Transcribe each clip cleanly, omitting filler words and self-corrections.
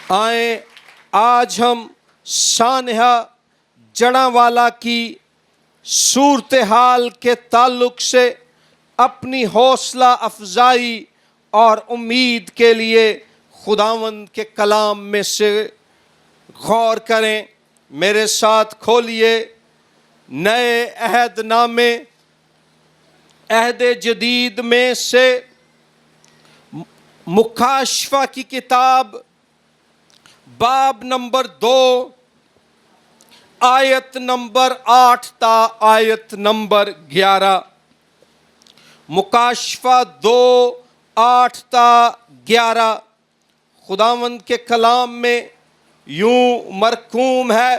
آئیں آج ہم سانحہ جڑاں کی صورتحال کے تعلق سے اپنی حوصلہ افزائی اور امید کے لیے خداوند کے کلام میں سے غور کریں۔ میرے ساتھ کھولیے نئے عہد نامے عہد جدید میں سے مکاشفہ کی کتاب باب نمبر 2 آیت نمبر 8 تا آیت نمبر 11۔ مکاشفہ 2 8 تا 11 خداوند کے کلام میں یوں مرقوم ہے،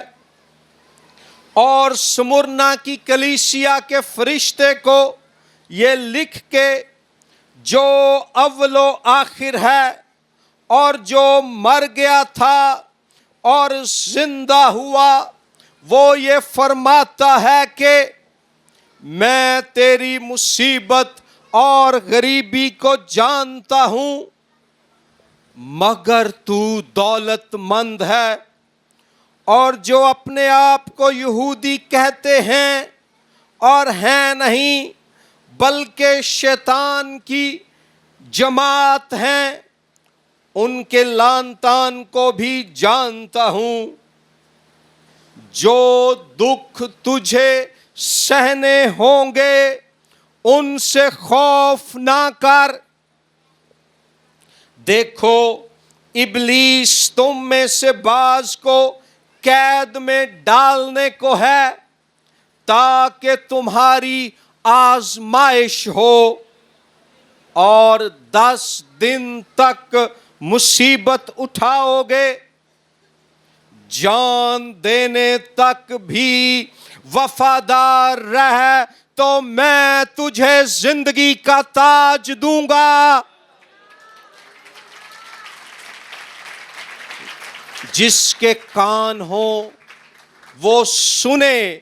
اور سمرنا کی کلیسیا کے فرشتے کو یہ لکھ کے جو اول و آخر ہے اور جو مر گیا تھا اور زندہ ہوا، وہ یہ فرماتا ہے کہ میں تیری مصیبت اور غریبی کو جانتا ہوں، مگر تو دولت مند ہے، اور جو اپنے آپ کو یہودی کہتے ہیں اور ہیں نہیں بلکہ شیطان کی جماعت ہیں، ان کے لعن طعن کو بھی جانتا ہوں۔ جو دکھ تجھے سہنے ہوں گے ان سے خوف نہ کر، دیکھو ابلیس تم میں سے بعض کو قید میں ڈالنے کو ہے تاکہ تمہاری آزمائش ہو، اور 10 دن تک مصیبت اٹھاؤ گے، جان دینے تک بھی وفادار رہ تو میں تجھے زندگی کا تاج دوں گا۔ جس کے کان ہوں وہ سنے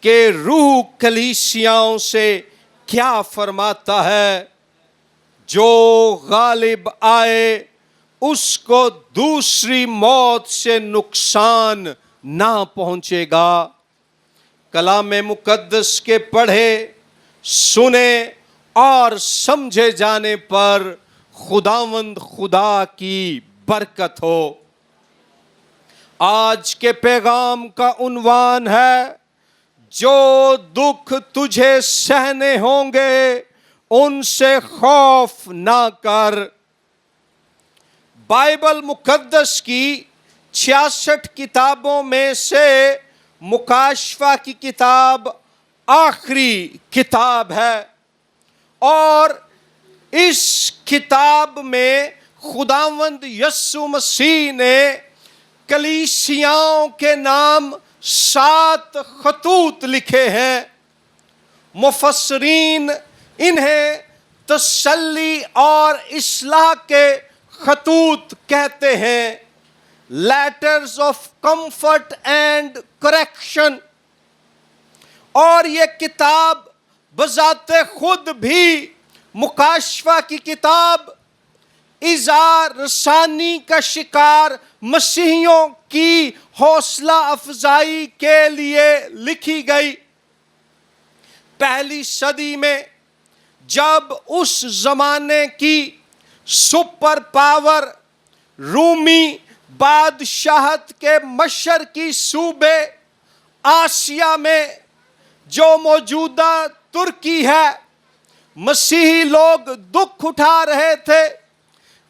کہ روح کلیسیاؤں سے کیا فرماتا ہے۔ جو غالب آئے اس کو دوسری موت سے نقصان نہ پہنچے گا۔ کلام مقدس کے پڑھے، سنے اور سمجھے جانے پر خداوند خدا کی برکت ہو۔ آج کے پیغام کا عنوان ہے، جو دکھ تجھے سہنے ہوں گے ان سے خوف نہ کر۔ بائبل مقدس کی 66 کتابوں میں سے مکاشفہ کی کتاب آخری کتاب ہے، اور اس کتاب میں خداوند یسوع مسیح نے کلیسیاؤں کے نام 7 خطوط لکھے ہیں۔ مفسرین انہیں تسلی اور اصلاح کے خطوط کہتے ہیں، letters of comfort and correction. اور یہ کتاب بذات خود بھی مکاشفہ کی کتاب اظہار رسانی کا شکار مسیحیوں کی حوصلہ افزائی کے لیے لکھی گئی۔ پہلی صدی میں جب اس زمانے کی سپر پاور رومی بادشاہت کے مشرقی صوبے آسیا میں جو موجودہ ترکی ہے، مسیحی لوگ دکھ اٹھا رہے تھے،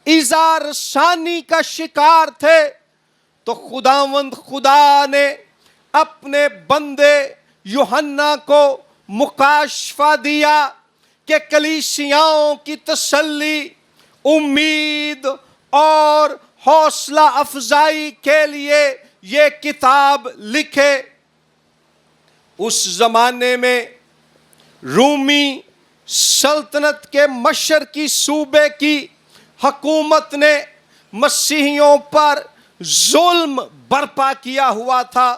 اظہار رسانی کا شکار تھے، تو خداوند خدا نے اپنے بندے یوحنا کو مکاشفہ دیا کہ کلیسیاؤں کی تسلی، امید اور حوصلہ افزائی کے لیے یہ کتاب لکھے۔ اس زمانے میں رومی سلطنت کے مشرقی صوبے کی حکومت نے مسیحیوں پر ظلم برپا کیا ہوا تھا۔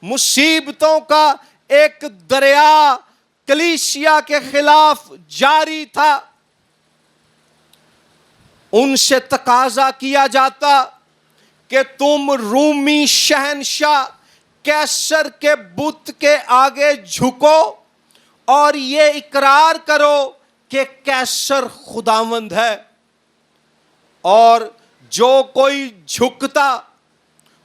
مصیبتوں کا ایک دریا کلیسیا کے خلاف جاری تھا۔ ان سے تقاضا کیا جاتا کہ تم رومی شہنشاہ کیسر کے بت کے آگے جھکو اور یہ اقرار کرو کہ کیسر خداوند ہے، اور جو کوئی جھکتا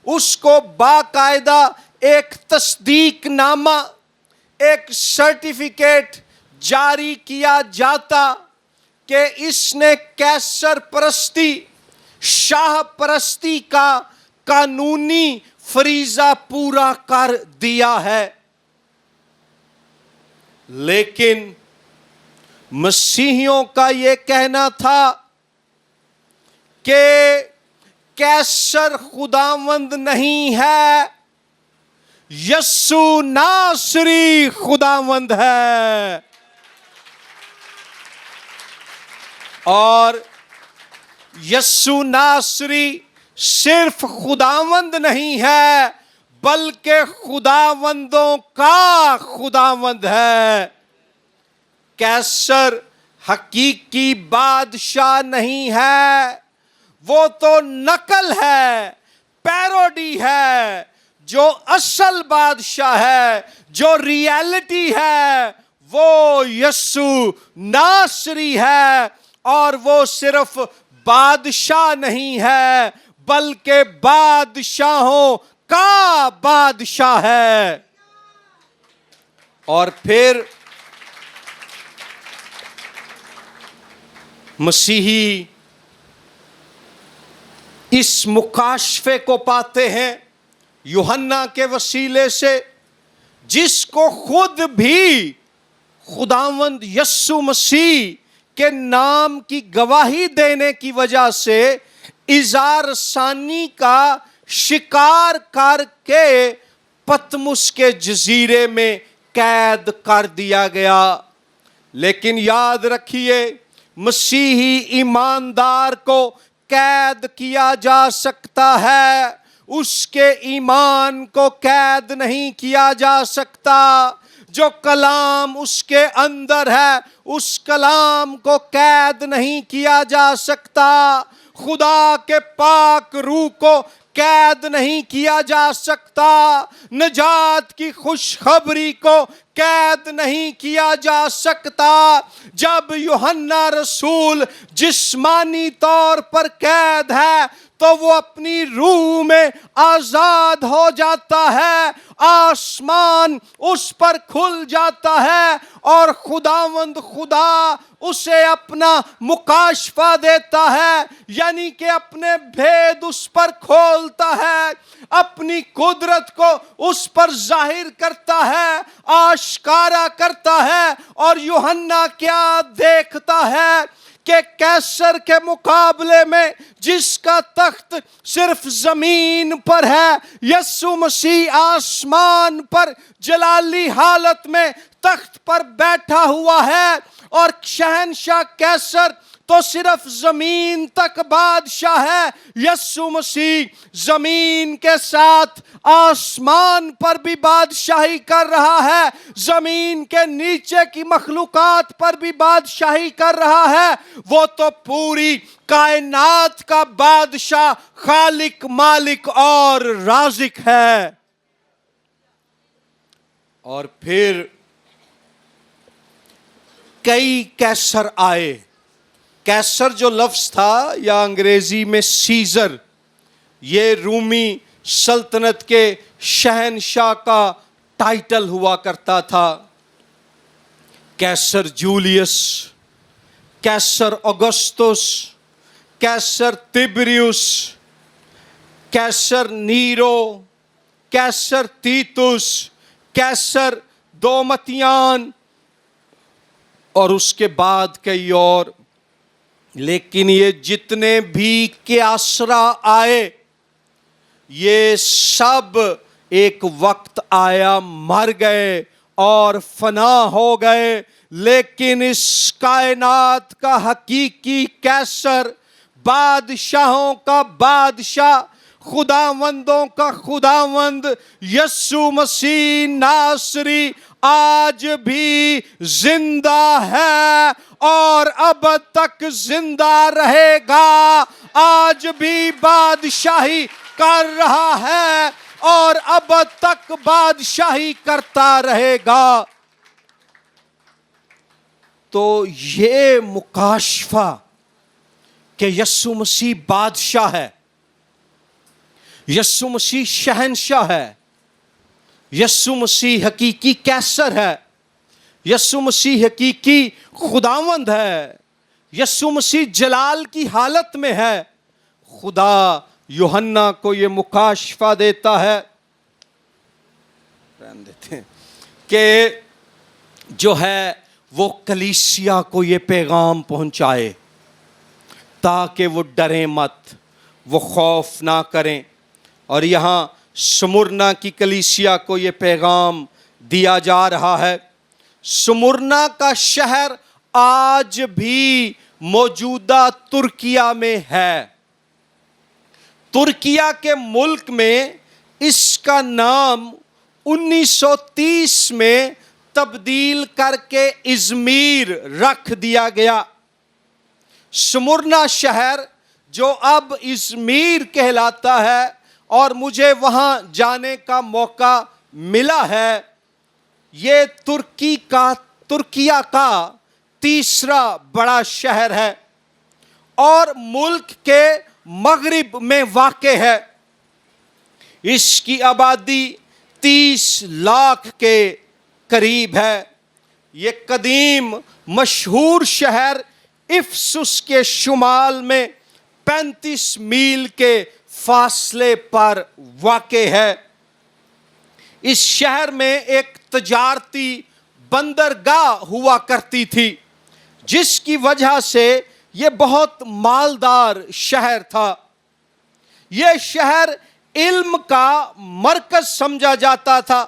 اس کو باقاعدہ ایک تصدیق نامہ، ایک سرٹیفکیٹ جاری کیا جاتا کہ اس نے کیسر پرستی، شاہ پرستی کا قانونی فریضہ پورا کر دیا ہے۔ لیکن مسیحیوں کا یہ کہنا تھا کہ کیسر خداوند نہیں ہے، یسوع ناصری خداوند ہے۔ اور یسوع ناصری صرف خداوند نہیں ہے بلکہ خداوندوں کا خداوند ہے۔ کیسر حقیقی بادشاہ نہیں ہے، وہ تو نقل ہے، پیروڈی ہے۔ جو اصل بادشاہ ہے، جو ریالٹی ہے، وہ یسوع ناصری ہے، اور وہ صرف بادشاہ نہیں ہے بلکہ بادشاہوں کا بادشاہ ہے۔ اور پھر مسیحی اس مکاشفے کو پاتے ہیں یوحنا کے وسیلے سے، جس کو خود بھی خداوند یسوع مسیح کے نام کی گواہی دینے کی وجہ سے اظہار ثانی کا شکار کر کے پتمس کے جزیرے میں قید کر دیا گیا۔ لیکن یاد رکھیے، مسیحی ایماندار کو قید کیا جا سکتا ہے، اس کے ایمان کو قید نہیں کیا جا سکتا۔ جو کلام اس کے اندر ہے اس کلام کو قید نہیں کیا جا سکتا۔ خدا کے پاک روح کو قید نہیں کیا جا سکتا۔ نجات کی خوشخبری کو قید نہیں کیا جا سکتا۔ جب یوحنا رسول جسمانی طور پر قید ہے تو وہ اپنی روح میں آزاد ہو جاتا ہے، آسمان اس پر کھل جاتا ہے اور خداوند خدا اسے اپنا مکاشفہ دیتا ہے، یعنی کہ اپنے بھید اس پر کھولتا ہے، اپنی قدرت کو اس پر ظاہر کرتا ہے، آشکارا کرتا ہے۔ اور یوحنا کیا دیکھتا ہے کہ کیسر کے مقابلے میں جس کا تخت صرف زمین پر ہے، یسوع مسیح آسمان پر جلالی حالت میں تخت پر بیٹھا ہوا ہے، اور شہنشاہ کیسر تو صرف زمین تک بادشاہ ہے۔ یسوع مسیح زمین کے ساتھ آسمان پر بھی بادشاہی کر رہا ہے، زمین کے نیچے کی مخلوقات پر بھی بادشاہی کر رہا ہے۔ وہ تو پوری کائنات کا بادشاہ، خالق، مالک اور رازق ہے۔ اور پھر کئی کیسر آئے۔ کیسر جو لفظ تھا یا انگریزی میں سیزر، یہ رومی سلطنت کے شہنشاہ کا ٹائٹل ہوا کرتا تھا۔ کیسر جولیس، کیسر اگسطس، کیسر تبریوس، کیسر نیرو، کیسر تیتوس، کیسر دومتیان، اور اس کے بعد کئی اور۔ لیکن یہ جتنے بھی کیسرا آئے، یہ سب ایک وقت آیا مر گئے اور فنا ہو گئے۔ لیکن اس کائنات کا حقیقی کیسر، بادشاہوں کا بادشاہ، خداوندوں کا خداوند یسوع مسیح ناصری آج بھی زندہ ہے اور ابد تک زندہ رہے گا۔ آج بھی بادشاہی کر رہا ہے اور اب تک بادشاہی کرتا رہے گا۔ تو یہ مکاشفہ کہ یسوع مسیح بادشاہ ہے، یسوع مسیح شہنشاہ ہے، یسوع مسیح حقیقی کیسر ہے، یسوع مسیح حقیقی خداوند ہے، یسوع مسیح جلال کی حالت میں ہے، خدا یوحنا کو یہ مکاشفہ دیتا ہے کہ جو ہے وہ کلیسیا کو یہ پیغام پہنچائے تاکہ وہ ڈریں مت، وہ خوف نہ کریں۔ اور یہاں سمرنا کی کلیسیا کو یہ پیغام دیا جا رہا ہے۔ سمرنا کا شہر آج بھی موجودہ ترکیہ میں ہے۔ ترکیہ کے ملک میں اس کا نام 1930 میں تبدیل کر کے ازمیر رکھ دیا گیا۔ سمرنا شہر جو اب ازمیر کہلاتا ہے اور مجھے وہاں جانے کا موقع ملا ہے، یہ ترکیہ کا تیسرا بڑا شہر ہے اور ملک کے مغرب میں واقع ہے۔ اس کی آبادی 30 لاکھ کے قریب ہے۔ یہ قدیم مشہور شہر افسس کے شمال میں 35 میل کے فاصلے پر واقع ہے۔ اس شہر میں ایک تجارتی بندرگاہ ہوا کرتی تھی، جس کی وجہ سے یہ بہت مالدار شہر تھا۔ یہ شہر علم کا مرکز سمجھا جاتا تھا۔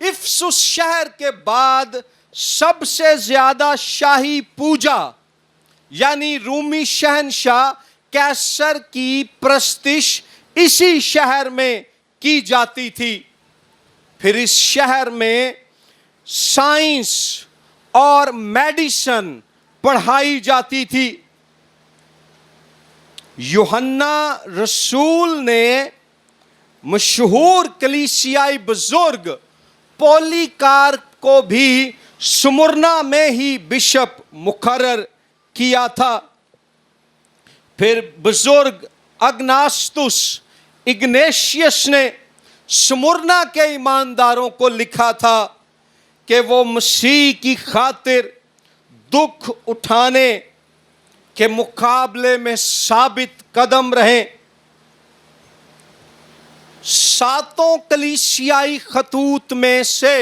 افسس شہر کے بعد سب سے زیادہ شاہی پوجا یعنی رومی شہنشاہ کیسر کی پرستش اسی شہر میں کی جاتی تھی۔ پھر اس شہر میں سائنس اور میڈیسن پڑھائی جاتی تھی۔ یوحنا رسول نے مشہور کلیسیائی بزرگ پولیکارپ کو بھی سمرنا میں ہی بشپ مقرر کیا تھا۔ پھر بزرگ اگنیشیس نے سمرنا کے ایمانداروں کو لکھا تھا کہ وہ مسیح کی خاطر دکھ اٹھانے کے مقابلے میں ثابت قدم رہیں۔ 7 کلیسیائی خطوط میں سے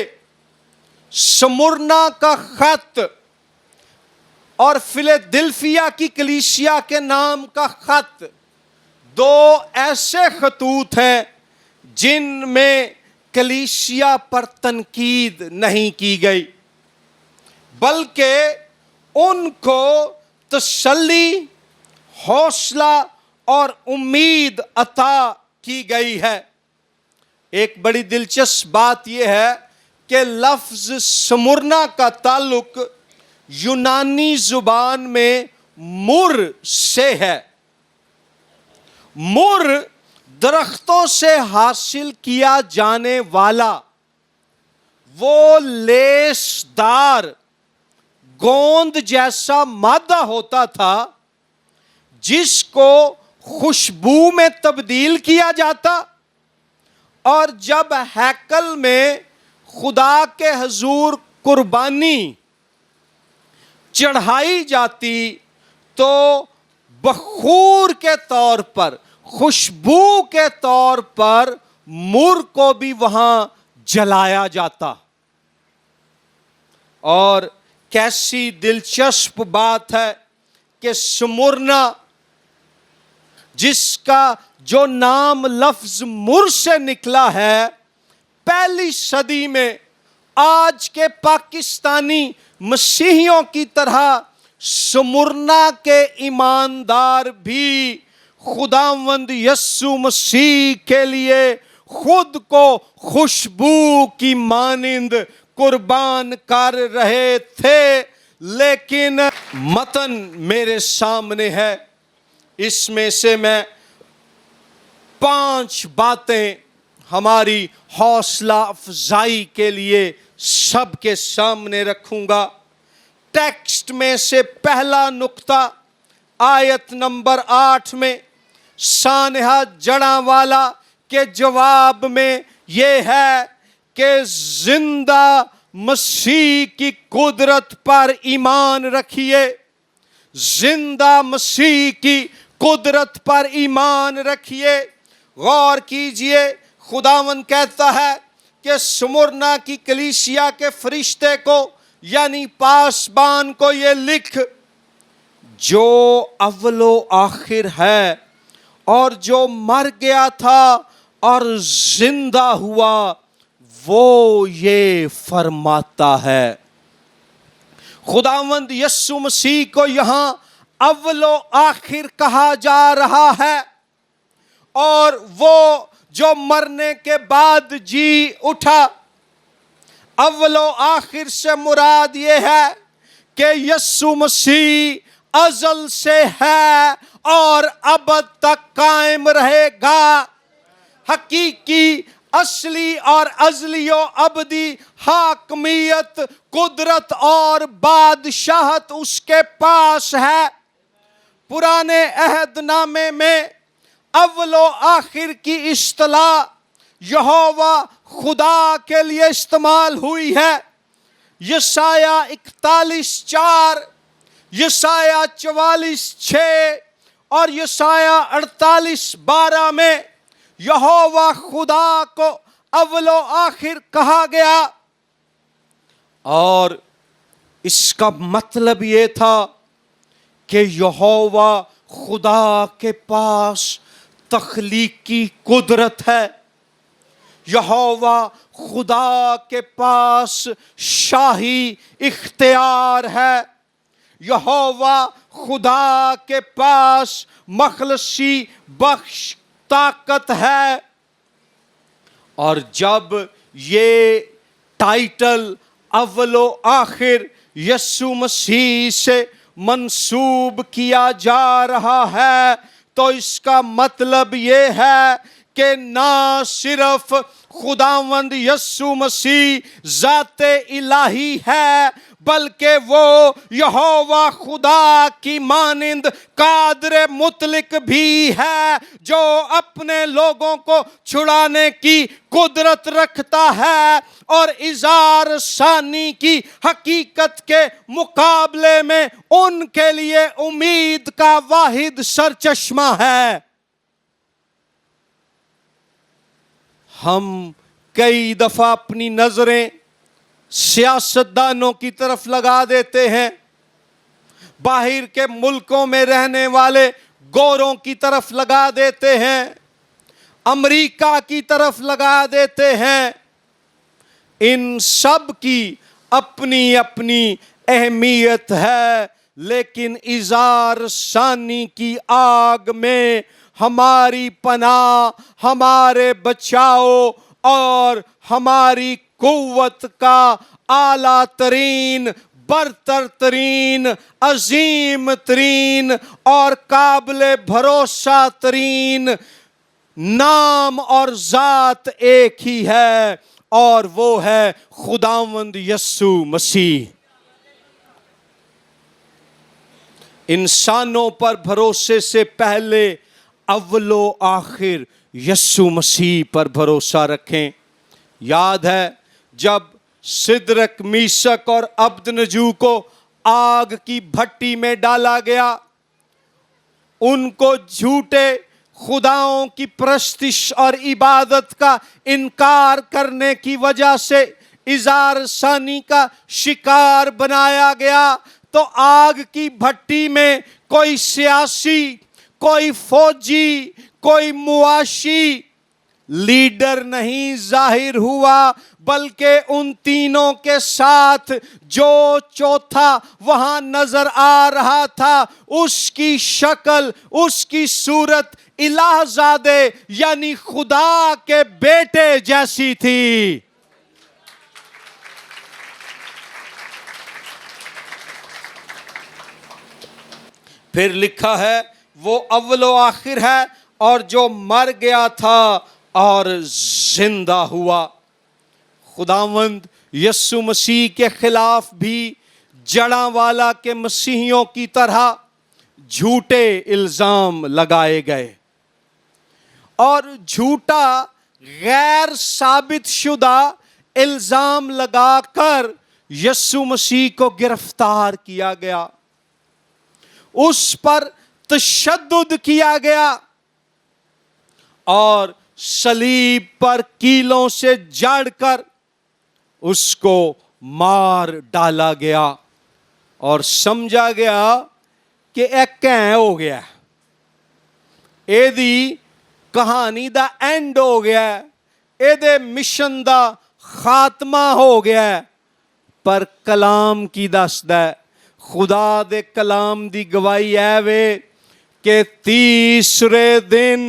سمرنا کا خط اور فیلادلفیا کی کلیسیا کے نام کا خط 2 ایسے خطوط ہیں جن میں کلیسیا پر تنقید نہیں کی گئی، بلکہ ان کو تسلی، حوصلہ اور امید عطا کی گئی ہے۔ ایک بڑی دلچسپ بات یہ ہے کہ لفظ سمرنا کا تعلق یونانی زبان میں مر سے ہے۔ مر درختوں سے حاصل کیا جانے والا وہ لیس دار گوند جیسا مادہ ہوتا تھا جس کو خوشبو میں تبدیل کیا جاتا اور جب ہیکل میں خدا کے حضور قربانی چڑھائی جاتی تو بخور کے طور پر، خوشبو کے طور پر مر کو بھی وہاں جلایا جاتا۔ اور کیسی دلچسپ بات ہے کہ سمرنا، جس کا جو نام لفظ مر سے نکلا ہے، پہلی صدی میں آج کے پاکستانی مسیحیوں کی طرح سمرنا کے ایماندار بھی خداوند یسوع مسیح کے لیے خود کو خوشبو کی مانند قربان کر رہے تھے۔ لیکن متن میرے سامنے ہے، اس میں سے میں 5 باتیں ہماری حوصلہ افزائی کے لیے سب کے سامنے رکھوں گا۔ ٹیکسٹ میں سے پہلا نقطہ آیت نمبر 8 میں سانحہ جڑاں والا کے جواب میں یہ ہے کہ زندہ مسیح کی قدرت پر ایمان رکھیے، زندہ مسیح کی قدرت پر ایمان رکھیے۔ غور کیجئے، خداوند کہتا ہے کہ سمرنا کی کلیسیا کے فرشتے کو یعنی پاسبان کو یہ لکھ، جو اول و آخر ہے اور جو مر گیا تھا اور زندہ ہوا، وہ یہ فرماتا ہے۔ خداوند یسوع مسیح کو یہاں اول و آخر کہا جا رہا ہے، اور وہ جو مرنے کے بعد جی اٹھا۔ اول و آخر سے مراد یہ ہے کہ یسوع مسیح ازل سے ہے اور ابد تک قائم رہے گا۔ حقیقی، اصلی اور ازلی و ابدی حاکمیت، قدرت اور بادشاہت اس کے پاس ہے۔ پرانے عہد نامے میں اول و آخر کی اصطلاح یہوہ خدا کے لیے استعمال ہوئی ہے۔ یسایہ 41:4، یسایہ 44:6 اور یسایہ 48:12 میں یہوہ خدا کو اول و آخر کہا گیا، اور اس کا مطلب یہ تھا کہ یہوہ خدا کے پاس تخلیقی قدرت ہے، یہوہ خدا کے پاس شاہی اختیار ہے، یہوہ خدا کے پاس مخلصی بخش طاقت ہے۔ اور جب یہ ٹائٹل اول و آخر یسوع مسیح سے منسوب کیا جا رہا ہے تو اس کا مطلب یہ ہے کہ نہ صرف خداوند یسوع مسیح ذات الہی ہے، بلکہ وہ یہوہ خدا کی مانند قادر مطلق بھی ہے، جو اپنے لوگوں کو چھڑانے کی قدرت رکھتا ہے اور اظہار ثانی کی حقیقت کے مقابلے میں ان کے لیے امید کا واحد سرچشمہ ہے۔ ہم کئی دفعہ اپنی نظریں سیاستدانوں کی طرف لگا دیتے ہیں، باہر کے ملکوں میں رہنے والے گوروں کی طرف لگا دیتے ہیں، امریکہ کی طرف لگا دیتے ہیں۔ ان سب کی اپنی اپنی اہمیت ہے، لیکن اظہار ثانی کی آگ میں ہماری پناہ، ہمارے بچاؤ اور ہماری قوت کا اعلیٰ ترین، برتر ترین، عظیم ترین اور قابل بھروسہ ترین نام اور ذات ایک ہی ہے، اور وہ ہے خداوند یسوع مسیح۔ انسانوں پر بھروسے سے پہلے اول و آخر یسوع مسیح پر بھروسہ رکھیں۔ یاد ہے جب سدرک، میشک اور عبدنجو کو آگ کی بھٹی میں ڈالا گیا، ان کو جھوٹے خداؤں کی پرستش اور عبادت کا انکار کرنے کی وجہ سے اظہار ثانی کا شکار بنایا گیا، تو آگ کی بھٹی میں کوئی سیاسی، کوئی فوجی، کوئی معاشی لیڈر نہیں ظاہر ہوا، بلکہ ان تینوں کے ساتھ جو چوتھا وہاں نظر آ رہا تھا، اس کی شکل، اس کی صورت الہ زادے یعنی خدا کے بیٹے جیسی تھی۔ پھر لکھا ہے وہ اول و آخر ہے اور جو مر گیا تھا اور زندہ ہوا۔ خداوند یسوع مسیح کے خلاف بھی جڑاں والا کے مسیحیوں کی طرح جھوٹے الزام لگائے گئے، اور جھوٹا غیر ثابت شدہ الزام لگا کر یسوع مسیح کو گرفتار کیا گیا، اس پر تشدد کیا گیا اور صلیب پر کیلوں سے جڑ کر اس کو مار ڈالا گیا، اور سمجھا گیا کہ ایک کہیں ہو گیا، اے دی کہانی دا اینڈ ہو گیا، اے دے مشن دا خاتمہ ہو گیا۔ پر کلام کی دسدا ہے، خدا دے کلام دی گواہی ہے وے کہ تیسرے دن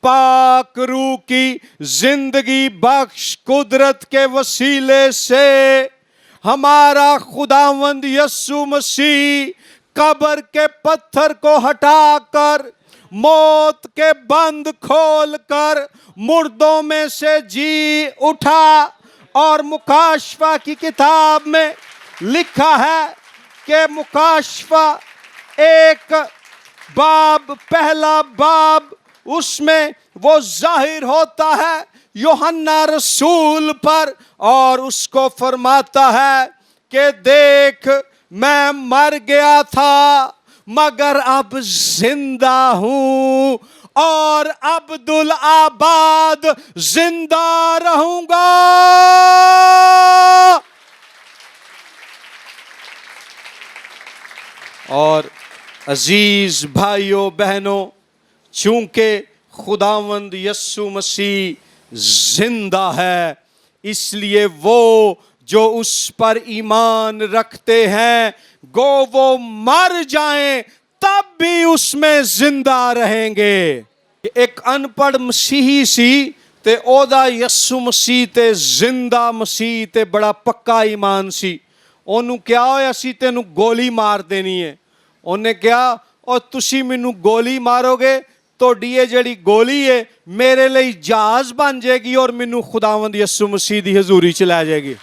پاک روح کی زندگی بخش قدرت کے وسیلے سے ہمارا خداوند یسوع مسیح قبر کے پتھر کو ہٹا کر، موت کے بند کھول کر مردوں میں سے جی اٹھا، اور مکاشفہ کی کتاب میں لکھا ہے کہ مکاشفہ ایک باب، پہلا باب، اس میں وہ ظاہر ہوتا ہے یوحنا رسول پر، اور اس کو فرماتا ہے کہ دیکھ میں مر گیا تھا مگر اب زندہ ہوں، اور عبدالآباد زندہ رہوں گا۔ اور عزیز بھائیوں بہنوں، چونکہ خداوند یسوع مسیح زندہ ہے، اس لیے وہ جو اس پر ایمان رکھتے ہیں گو وہ مر جائیں تب بھی اس میں زندہ رہیں گے۔ ایک ان پڑھ مسیحی سی تے او دا یسوع مسیح تے زندہ مسیح تے بڑا پکا ایمان سی، انہوں کیا ہویا سی تینوں گولی مار دینی ہے، انہیں کیا اور تسی مینوں گولی مارو گے تو ڈیے جڑی گولی ہے میرے لئی جہاز بن جائے گی اور مینوں خداوند یسوع مسیح دی حضوری چ لے جائے گی۔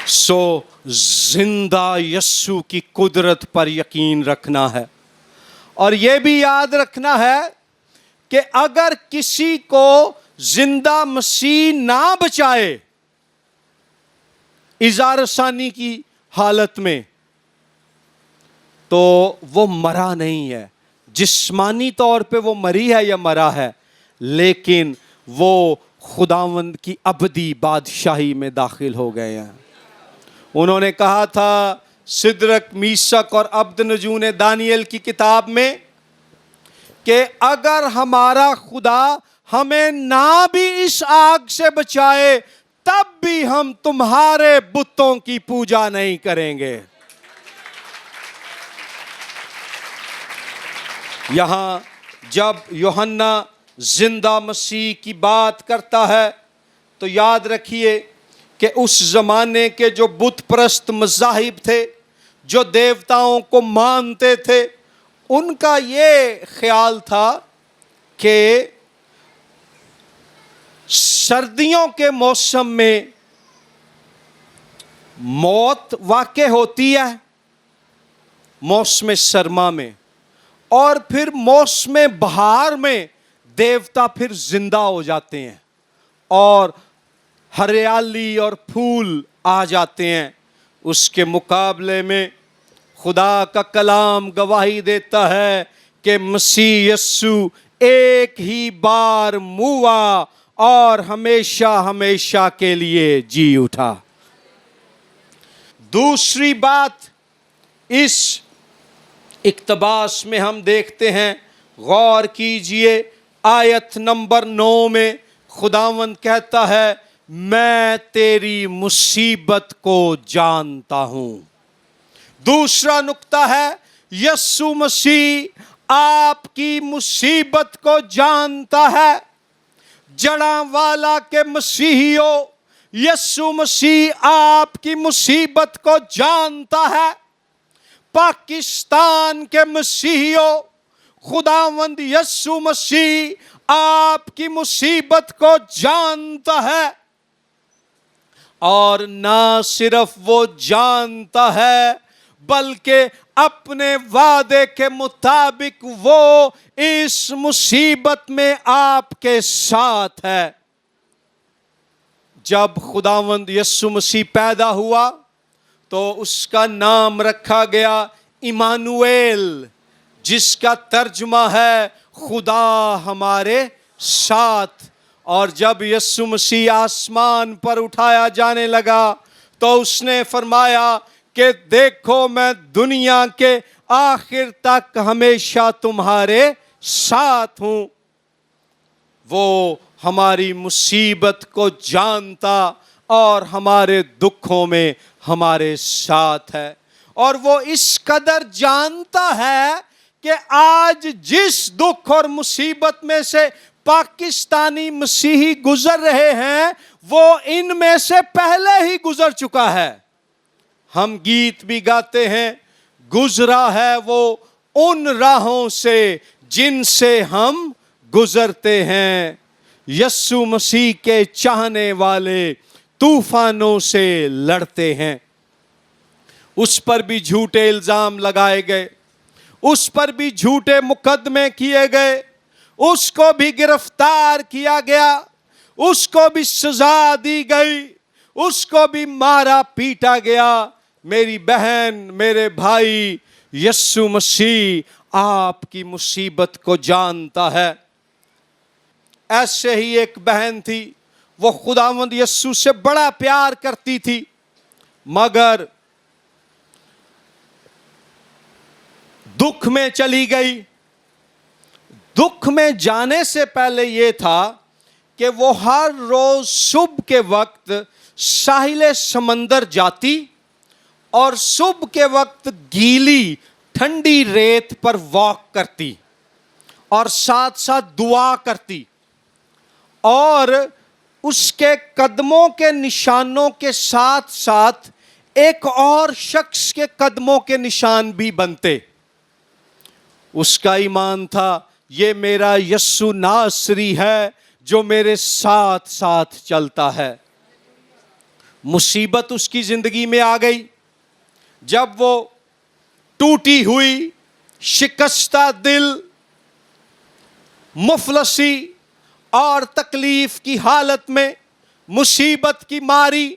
سو زندہ یسوع کی قدرت پر یقین رکھنا ہے، اور یہ بھی یاد رکھنا ہے کہ اگر کسی کو زندہ مسیح نہ بچائے اظہار ثانی کی حالت میں تو وہ مرا نہیں ہے، جسمانی طور پہ وہ مری ہے یا مرا ہے، لیکن وہ خداوند کی ابدی بادشاہی میں داخل ہو گئے ہیں۔ انہوں نے کہا تھا سدرک، میشک اور عبدنجو نے دانیل کی کتاب میں کہ اگر ہمارا خدا ہمیں نہ بھی اس آگ سے بچائے تب بھی ہم تمہارے بتوں کی پوجا نہیں کریں گے۔ یہاں جب یوحنا زندہ مسیح کی بات کرتا ہے تو یاد رکھیے کہ اس زمانے کے جو بت پرست مذاہب تھے، جو دیوتاؤں کو مانتے تھے، ان کا یہ خیال تھا کہ سردیوں کے موسم میں موت واقع ہوتی ہے موسم سرما میں، اور پھر موسم بہار میں دیوتا پھر زندہ ہو جاتے ہیں اور ہریالی اور پھول آ جاتے ہیں۔ اس کے مقابلے میں خدا کا کلام گواہی دیتا ہے کہ مسیح یسوع ایک ہی بار موا اور ہمیشہ ہمیشہ کے لیے جی اٹھا۔ دوسری بات اس اقتباس میں ہم دیکھتے ہیں، غور کیجئے، آیت نمبر 9 میں خداوند کہتا ہے میں تیری مصیبت کو جانتا ہوں۔ دوسرا نقطہ ہے یسوع مسیح آپ کی مصیبت کو جانتا ہے۔ جڑاں والا کے مسیحیوں، یسوع مسیح آپ کی مصیبت کو جانتا ہے۔ پاکستان کے مسیحیوں، خداوند یسوع مسیح آپ کی مصیبت کو جانتا ہے، اور نہ صرف وہ جانتا ہے بلکہ اپنے وعدے کے مطابق وہ اس مصیبت میں آپ کے ساتھ ہے۔ جب خداوند یسوع مسیح پیدا ہوا تو اس کا نام رکھا گیا ایمانویل، جس کا ترجمہ ہے خدا ہمارے ساتھ۔ اور جب یسوع مسیح آسمان پر اٹھایا جانے لگا تو اس نے فرمایا کہ دیکھو میں دنیا کے آخر تک ہمیشہ تمہارے ساتھ ہوں۔ وہ ہماری مصیبت کو جانتا اور ہمارے دکھوں میں ہمارے ساتھ ہے، اور وہ اس قدر جانتا ہے کہ آج جس دکھ اور مصیبت میں سے پاکستانی مسیحی گزر رہے ہیں وہ ان میں سے پہلے ہی گزر چکا ہے۔ ہم گیت بھی گاتے ہیں، گزرا ہے وہ ان راہوں سے جن سے ہم گزرتے ہیں، یسوع مسیح کے چاہنے والے طوفانوں سے لڑتے ہیں۔ اس پر بھی جھوٹے الزام لگائے گئے، اس پر بھی جھوٹے مقدمے کیے گئے، اس کو بھی گرفتار کیا گیا، اس کو بھی سزا دی گئی، اس کو بھی مارا پیٹا گیا۔ میری بہن، میرے بھائی، یسوع مسیح آپ کی مصیبت کو جانتا ہے۔ ایسے ہی ایک بہن تھی، وہ خداوند یسوع سے بڑا پیار کرتی تھی، مگر دکھ میں چلی گئی۔ دکھ میں جانے سے پہلے یہ تھا کہ وہ ہر روز صبح کے وقت ساحل سمندر جاتی اور صبح کے وقت گیلی ٹھنڈی ریت پر واک کرتی اور ساتھ ساتھ دعا کرتی، اور اس کے قدموں کے نشانوں کے ساتھ ساتھ ایک اور شخص کے قدموں کے نشان بھی بنتے۔ اس کا ایمان تھا یہ میرا یسوع ناصری ہے جو میرے ساتھ ساتھ چلتا ہے۔ مصیبت اس کی زندگی میں آ گئی جب وہ ٹوٹی ہوئی، شکستہ دل، مفلسی اور تکلیف کی حالت میں مصیبت کی ماری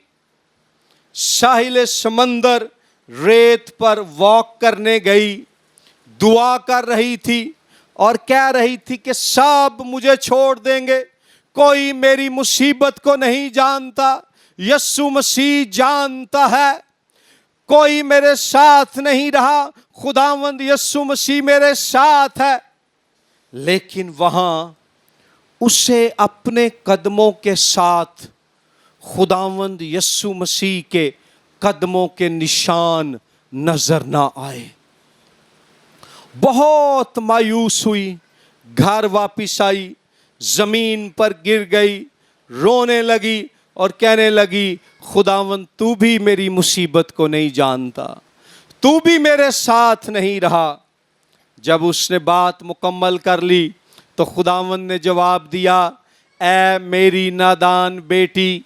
ساحل سمندر ریت پر واک کرنے گئی، دعا کر رہی تھی اور کہہ رہی تھی کہ سب مجھے چھوڑ دیں گے، کوئی میری مصیبت کو نہیں جانتا، یسوع مسیح جانتا ہے، کوئی میرے ساتھ نہیں رہا، خداوند یسوع مسیح میرے ساتھ ہے۔ لیکن وہاں اسے اپنے قدموں کے ساتھ خداوند یسوع مسیح کے قدموں کے نشان نظر نہ آئے۔ بہت مایوس ہوئی، گھر واپس آئی، زمین پر گر گئی، رونے لگی اور کہنے لگی خداوند تو بھی میری مصیبت کو نہیں جانتا، تو بھی میرے ساتھ نہیں رہا۔ جب اس نے بات مکمل کر لی تو خداوند نے جواب دیا، اے میری نادان بیٹی،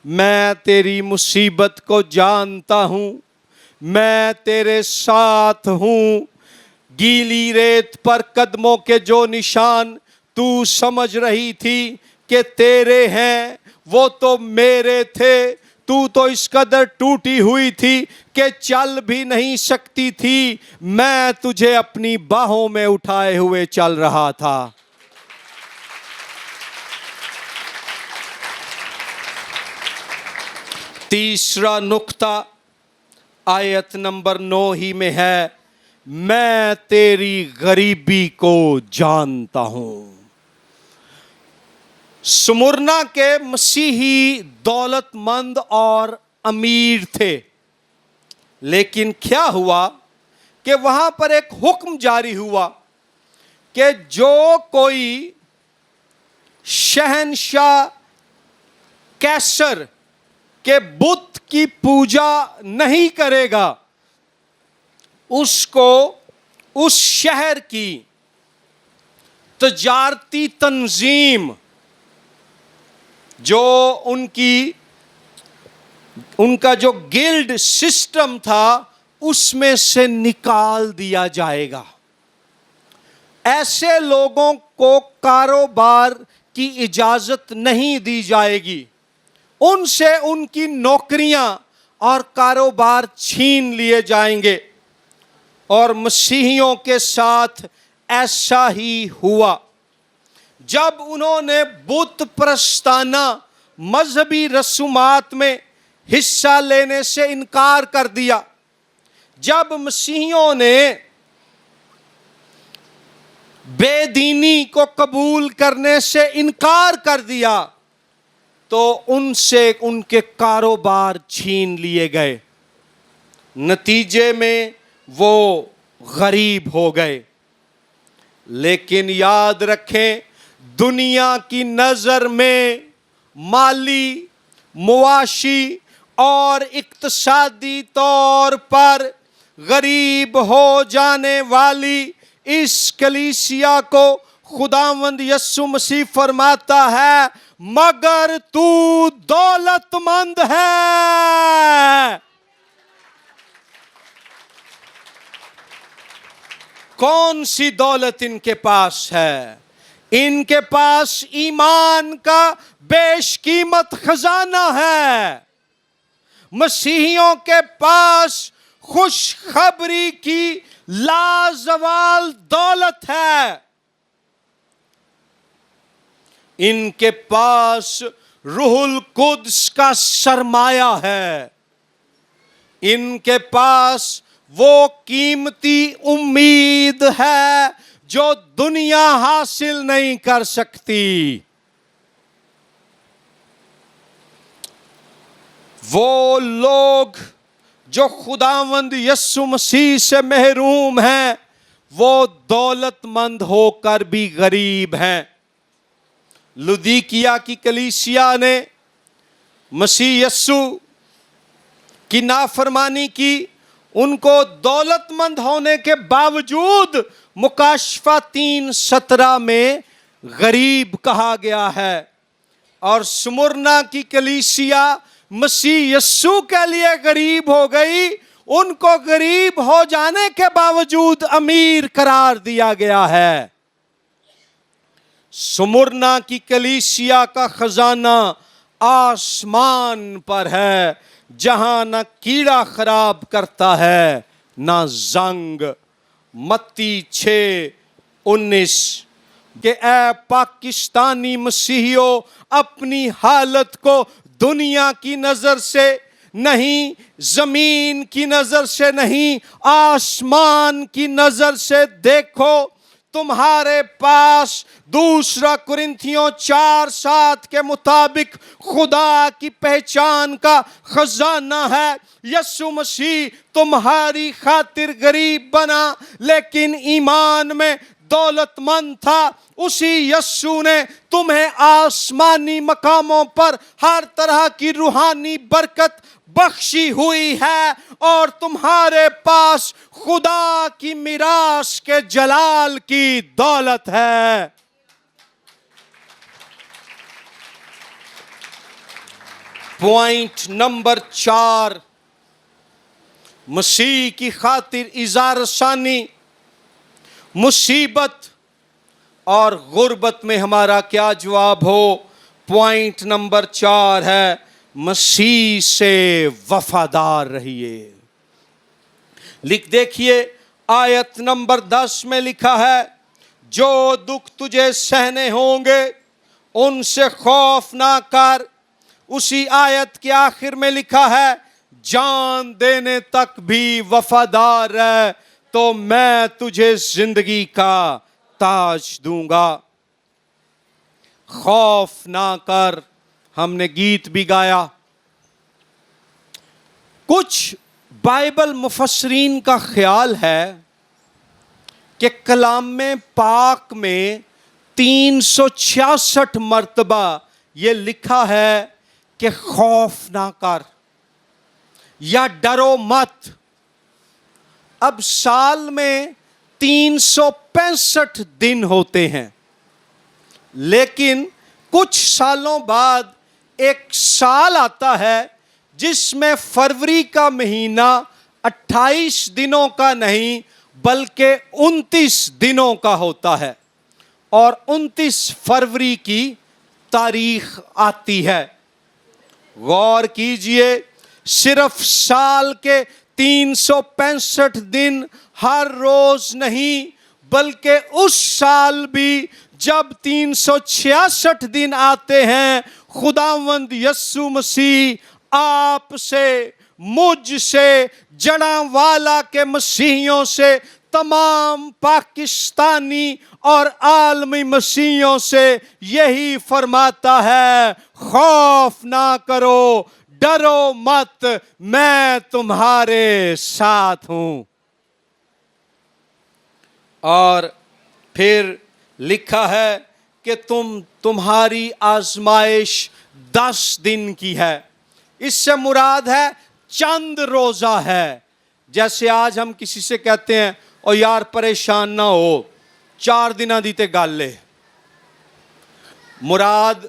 میں تیری مصیبت کو جانتا ہوں، میں تیرے ساتھ ہوں۔ گیلی ریت پر قدموں کے جو نشان تو سمجھ رہی تھی کہ تیرے ہیں وہ تو میرے تھے، تو تو اس قدر ٹوٹی ہوئی تھی کہ چل بھی نہیں سکتی تھی، میں تجھے اپنی باہوں میں اٹھائے ہوئے چل رہا تھا۔ تیسرا نقطہ آیت نمبر 9 ہی میں ہے، میں تیری غریبی کو جانتا ہوں۔ سمرنا کے مسیحی دولت مند اور امیر تھے، لیکن کیا ہوا کہ وہاں پر ایک حکم جاری ہوا کہ جو کوئی شہنشاہ کیسر کے بت کی پوجا نہیں کرے گا اس کو اس شہر کی تجارتی تنظیم جو ان کا جو گلڈ سسٹم تھا اس میں سے نکال دیا جائے گا. ایسے لوگوں کو کاروبار کی اجازت نہیں دی جائے گی. ان سے ان کی نوکریاں اور کاروبار چھین لیے جائیں گے. اور مسیحیوں کے ساتھ ایسا ہی ہوا. جب انہوں نے بت پرستانہ مذہبی رسومات میں حصہ لینے سے انکار کر دیا، جب مسیحیوں نے بے دینی کو قبول کرنے سے انکار کر دیا، تو ان سے ان کے کاروبار چھین لیے گئے. نتیجے میں وہ غریب ہو گئے. لیکن یاد رکھیں، دنیا کی نظر میں مالی، معاشی اور اقتصادی طور پر غریب ہو جانے والی اس کلیسیا کو خداوند یسوع مسیح فرماتا ہے مگر تو دولت مند ہے. کون سی دولت ان کے پاس ہے؟ ان کے پاس ایمان کا بیش قیمت خزانہ ہے. مسیحیوں کے پاس خوشخبری کی لازوال دولت ہے. ان کے پاس روح القدس کا سرمایہ ہے. ان کے پاس وہ قیمتی امید ہے جو دنیا حاصل نہیں کر سکتی. وہ لوگ جو خداوند یسوع مسیح سے محروم ہیں وہ دولت مند ہو کر بھی غریب ہیں. لودیکیا کی کلیسیا نے مسیح یسوع کی نافرمانی کی. ان کو دولت مند ہونے کے باوجود مکاشفہ 3:17 میں غریب کہا گیا ہے. اور سمرنا کی کلیسیا مسیح یسوع کے لیے غریب ہو گئی. ان کو غریب ہو جانے کے باوجود امیر قرار دیا گیا ہے. سمرنا کی کلیسیا کا خزانہ آسمان پر ہے جہاں نہ کیڑا خراب کرتا ہے نہ زنگ. متی 6:19 کہ اے پاکستانی مسیحیوں، اپنی حالت کو دنیا کی نظر سے نہیں، زمین کی نظر سے نہیں، آسمان کی نظر سے دیکھو. تمہارے پاس 2 کرنتھیوں 4:7 کے مطابق خدا کی پہچان کا خزانہ ہے. یسوع مسیح تمہاری خاطر غریب بنا لیکن ایمان میں دولت مند تھا. اسی یسوع نے تمہیں آسمانی مقاموں پر ہر طرح کی روحانی برکت بخشی ہوئی ہے اور تمہارے پاس خدا کی میراث کے جلال کی دولت ہے. پوائنٹ نمبر 4، مسیح کی خاطر اظہار ثانی، مصیبت اور غربت میں ہمارا کیا جواب ہو. پوائنٹ نمبر 4 ہے مسیح سے وفادار رہیے. لکھ دیکھیے آیت نمبر 10 میں لکھا ہے جو دکھ تجھے سہنے ہوں گے ان سے خوف نہ کر. اسی آیت کے آخر میں لکھا ہے جان دینے تک بھی وفادار رہ تو میں تجھے زندگی کا تاج دوں گا. خوف نہ کر، ہم نے گیت بھی گایا. کچھ بائبل مفسرین کا خیال ہے کہ کلام پاک میں 366 مرتبہ یہ لکھا ہے کہ خوف نہ کر یا ڈرو مت. اب سال میں 365 دن ہوتے ہیں، لیکن کچھ سالوں بعد ایک سال آتا ہے جس میں فروری کا مہینہ 28 دنوں کا نہیں بلکہ 29 دنوں کا ہوتا ہے، اور 29 فروری کی تاریخ آتی ہے۔ غور کیجئے، صرف سال کے 365 دن ہر روز نہیں، بلکہ اس سال بھی جب 366 دن آتے ہیں، خداوند یسوع مسیح آپ سے، مجھ سے، جڑاں والا کے مسیحیوں سے، تمام پاکستانی اور عالمی مسیحیوں سے یہی فرماتا ہے، خوف نہ کرو، ڈرو مت، میں تمہارے ساتھ ہوں۔ اور پھر لکھا ہے کہ تمہاری آزمائش 10 دن کی ہے۔ اس سے مراد ہے چند روزہ ہے۔ جیسے آج ہم کسی سے کہتے ہیں او یار پریشان نہ ہو، 4 دنہ دیتے گال لے، مراد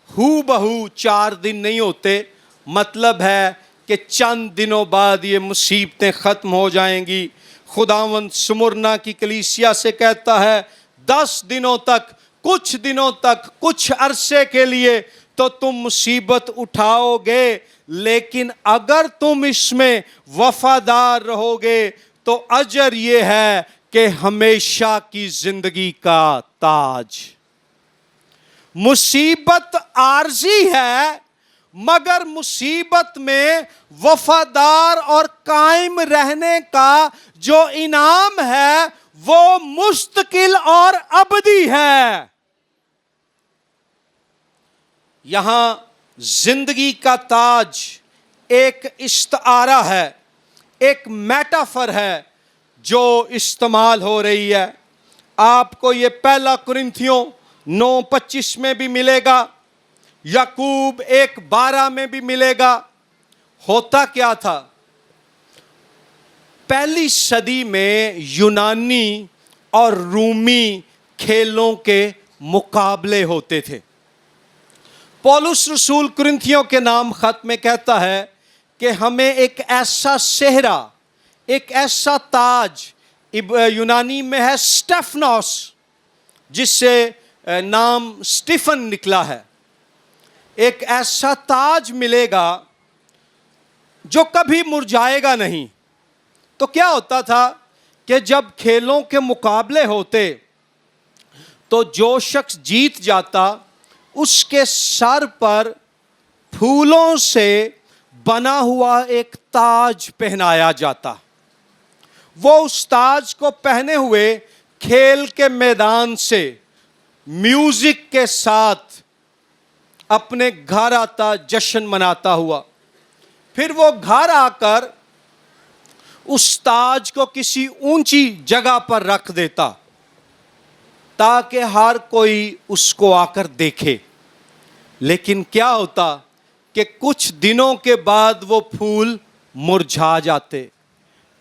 ہو بہو 4 دن نہیں ہوتے، مطلب ہے کہ چند دنوں بعد یہ مصیبتیں ختم ہو جائیں گی۔ خداوند سمرنا کی کلیسیا سے کہتا ہے 10 دنوں تک، کچھ دنوں تک، کچھ عرصے کے لیے تو تم مصیبت اٹھاؤ گے، لیکن اگر تم اس میں وفادار رہو گے تو اجر یہ ہے کہ ہمیشہ کی زندگی کا تاج۔ مصیبت عارضی ہے، مگر مصیبت میں وفادار اور قائم رہنے کا جو انعام ہے وہ مستقل اور ابدی ہے۔ یہاں زندگی کا تاج ایک استعارہ ہے، ایک میٹافر ہے جو استعمال ہو رہی ہے۔ آپ کو یہ پہلا کرنتھیوں 9:25 میں بھی ملے گا، یعقوب 1:12 میں بھی ملے گا۔ ہوتا کیا تھا؟ پہلی صدی میں یونانی اور رومی کھیلوں کے مقابلے ہوتے تھے۔ پولس رسول کرنتھیوں کے نام خط میں کہتا ہے کہ ہمیں ایک ایسا صحرا، ایک ایسا تاج، یونانی میں ہے سٹیفنوس، جس سے نام سٹیفن نکلا ہے، ایک ایسا تاج ملے گا جو کبھی مرجھائے گا نہیں۔ تو کیا ہوتا تھا کہ جب کھیلوں کے مقابلے ہوتے تو جو شخص جیت جاتا اس کے سر پر پھولوں سے بنا ہوا ایک تاج پہنایا جاتا۔ وہ اس تاج کو پہنے ہوئے کھیل کے میدان سے میوزک کے ساتھ اپنے گھر آتا، جشن مناتا ہوا۔ پھر وہ گھر آ کر اس تاج کو کسی اونچی جگہ پر رکھ دیتا تاکہ ہر کوئی اس کو آ کر دیکھے۔ لیکن کیا ہوتا کہ کچھ دنوں کے بعد وہ پھول مرجھا جاتے،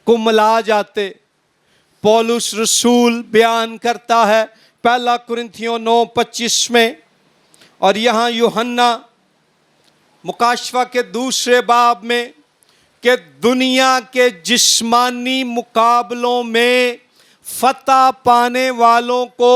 کملا جاتے۔ پولس رسول بیان کرتا ہے پہلا کرنتھیوں 9:25 میں، اور یہاں یوحنا مکاشفہ کے 2 باب میں، کہ دنیا کے جسمانی مقابلوں میں فتح پانے والوں کو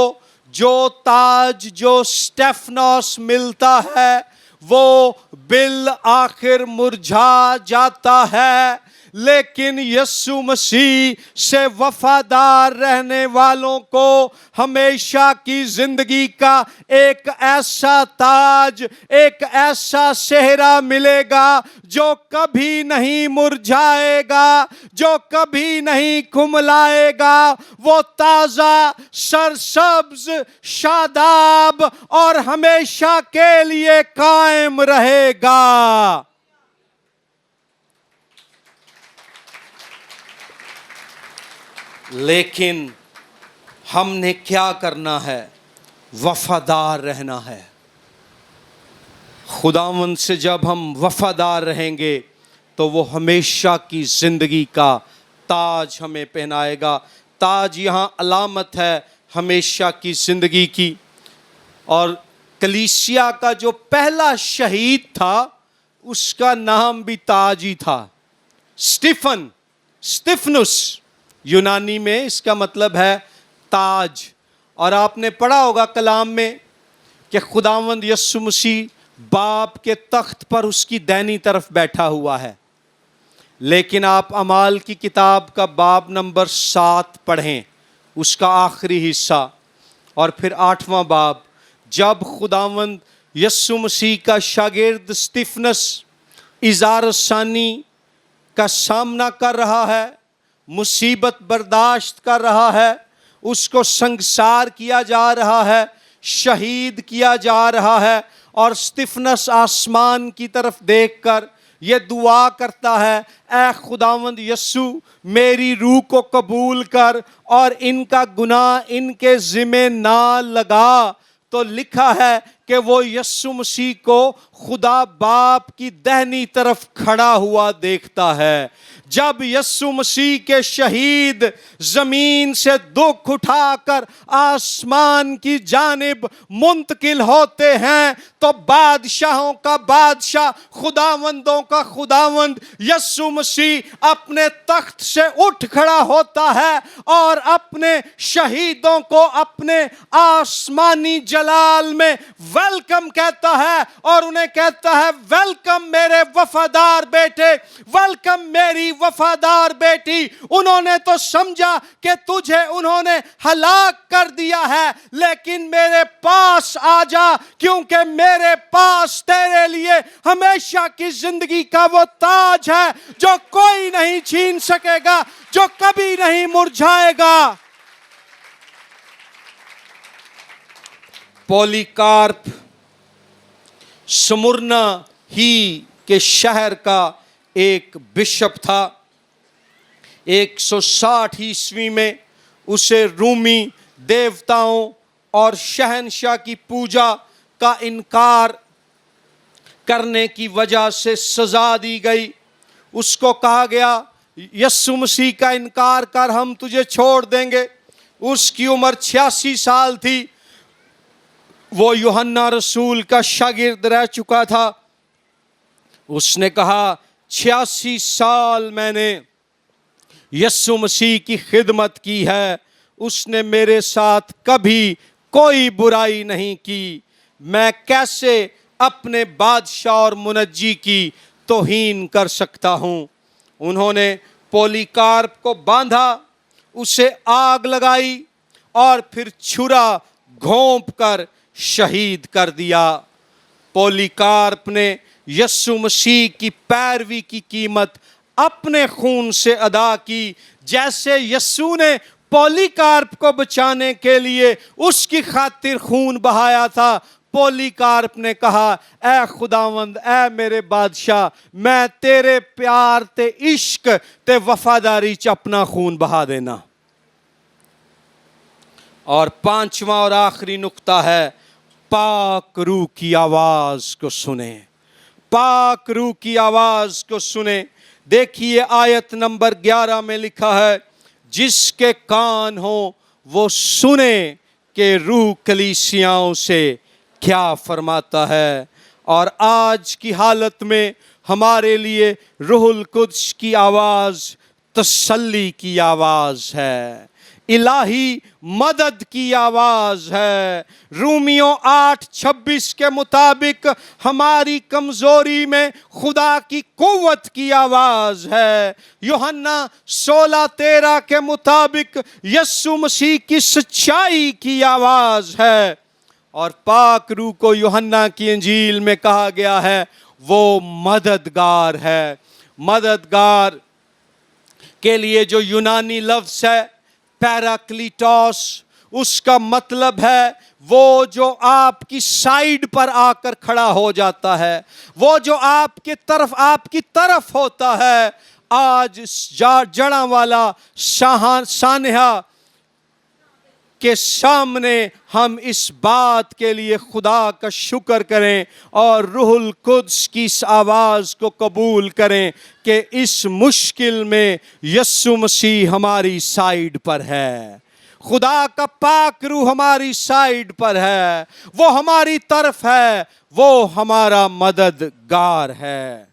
جو تاج، جو سٹیفنوس ملتا ہے، وہ بالآخر مرجھا جاتا ہے، لیکن یسوع مسیح سے وفادار رہنے والوں کو ہمیشہ کی زندگی کا ایک ایسا تاج، ایک ایسا صحرا ملے گا جو کبھی نہیں مرجھائے گا، جو کبھی نہیں کملائے گا۔ وہ تازہ، سرسبز، شاداب اور ہمیشہ کے لیے قائم رہے گا۔ لیکن ہم نے کیا کرنا ہے؟ وفادار رہنا ہے۔ خداوند سے جب ہم وفادار رہیں گے تو وہ ہمیشہ کی زندگی کا تاج ہمیں پہنائے گا۔ تاج یہاں علامت ہے ہمیشہ کی زندگی کی۔ اور کلیسیا کا جو پہلا شہید تھا اس کا نام بھی تاج ہی تھا، اسٹیفنس، یونانی میں اس کا مطلب ہے تاج۔ اور آپ نے پڑھا ہوگا کلام میں کہ خداوند یسوع مسیح باپ کے تخت پر اس کی دائنی طرف بیٹھا ہوا ہے، لیکن آپ اعمال کی کتاب کا باب نمبر 7 پڑھیں، اس کا آخری حصہ، اور پھر 8واں باب، جب خداوند یسوع مسیح کا شاگرد اسطفنس اظہار ثانی کا سامنا کر رہا ہے، مصیبت برداشت کر رہا ہے، اس کو سنگسار کیا جا رہا ہے، شہید کیا جا رہا ہے، اور اسطفنس آسمان کی طرف دیکھ کر یہ دعا کرتا ہے، اے خداوند یسوع میری روح کو قبول کر اور ان کا گناہ ان کے ذمہ نہ لگا۔ تو لکھا ہے کہ وہ یسوع مسیح کو خدا باپ کی دہنی طرف کھڑا ہوا دیکھتا ہے۔ جب یسوع مسیح کے شہید زمین سے دکھ اٹھا کر آسمان کی جانب منتقل ہوتے ہیں تو بادشاہوں کا بادشاہ، خداوندوں کا خداوند یسوع مسیح اپنے تخت سے اٹھ کھڑا ہوتا ہے اور اپنے شہیدوں کو اپنے آسمانی جلال میں ویلکم کہتا ہے، اور انہیں کہتا ہے ویلکم میرے وفادار بیٹے، ویلکم میری وفادار بیٹی۔ انہوں نے تو سمجھا کہ تجھے انہوں نے ہلاک کر دیا ہے، لیکن میرے پاس آ جا، کیونکہ میرے پاس تیرے لیے ہمیشہ کی زندگی کا وہ تاج ہے جو کوئی نہیں چھین سکے گا، جو کبھی نہیں مرجھائے گا۔ پولیکارپ سمرنا ہی کے شہر کا ایک بشپ تھا۔ 160 عیسوی میں اسے رومی دیوتاؤں اور شہنشاہ کی پوجا کا انکار کرنے کی وجہ سے سزا دی گئی۔ اس کو کہا گیا یسوع مسیح کا انکار کر، ہم تجھے چھوڑ دیں گے۔ اس کی عمر 86 سال تھی۔ وہ یوحنا رسول کا شاگرد رہ چکا تھا۔ اس نے کہا 86 سال میں نے یسوع مسیح کی خدمت کی ہے، اس نے میرے ساتھ کبھی کوئی برائی نہیں کی، میں کیسے اپنے بادشاہ اور منجی کی توہین کر سکتا ہوں۔ انہوں نے پولیکارپ کو باندھا، اسے آگ لگائی اور پھر چھرا گھونپ کر شہید کر دیا۔ پولیکارپ نے یسوع مسیح کی پیروی کی قیمت اپنے خون سے ادا کی، جیسے یسوع نے پولیکارپ کو بچانے کے لیے اس کی خاطر خون بہایا تھا۔ پولیکارپ نے کہا اے خداوند، اے میرے بادشاہ، میں تیرے پیار تے عشق تے وفاداری چ اپنا خون بہا دینا۔ اور 5واں اور آخری نقطہ ہے، پاک روح کی آواز کو سنیں، پاک روح کی آواز کو سنیں۔ دیکھیے آیت نمبر 11 میں لکھا ہے، جس کے کان ہوں وہ سنیں کہ روح کلیسیاؤں سے کیا فرماتا ہے۔ اور آج کی حالت میں ہمارے لیے روح القدس کی آواز تسلی کی آواز ہے، الہی مدد کی آواز ہے۔ رومیوں 8:26 کے مطابق ہماری کمزوری میں خدا کی قوت کی آواز ہے۔ یوحنا 16:13 کے مطابق یسوع مسیح کی سچائی کی آواز ہے۔ اور پاک روح کو یوحنا کی انجیل میں کہا گیا ہے وہ مددگار ہے۔ مددگار کے لیے جو یونانی لفظ ہے پیراکلیٹوس، اس کا مطلب ہے وہ جو آپ کی سائیڈ پر آ کر کھڑا ہو جاتا ہے، وہ جو آپ کی طرف ہوتا ہے۔ آج جڑاں والا سانحہ کے سامنے ہم اس بات کے لیے خدا کا شکر کریں اور روح القدس کی اس آواز کو قبول کریں کہ اس مشکل میں یسوع مسیح ہماری سائیڈ پر ہے، خدا کا پاک روح ہماری سائیڈ پر ہے، وہ ہماری طرف ہے، وہ ہمارا مددگار ہے۔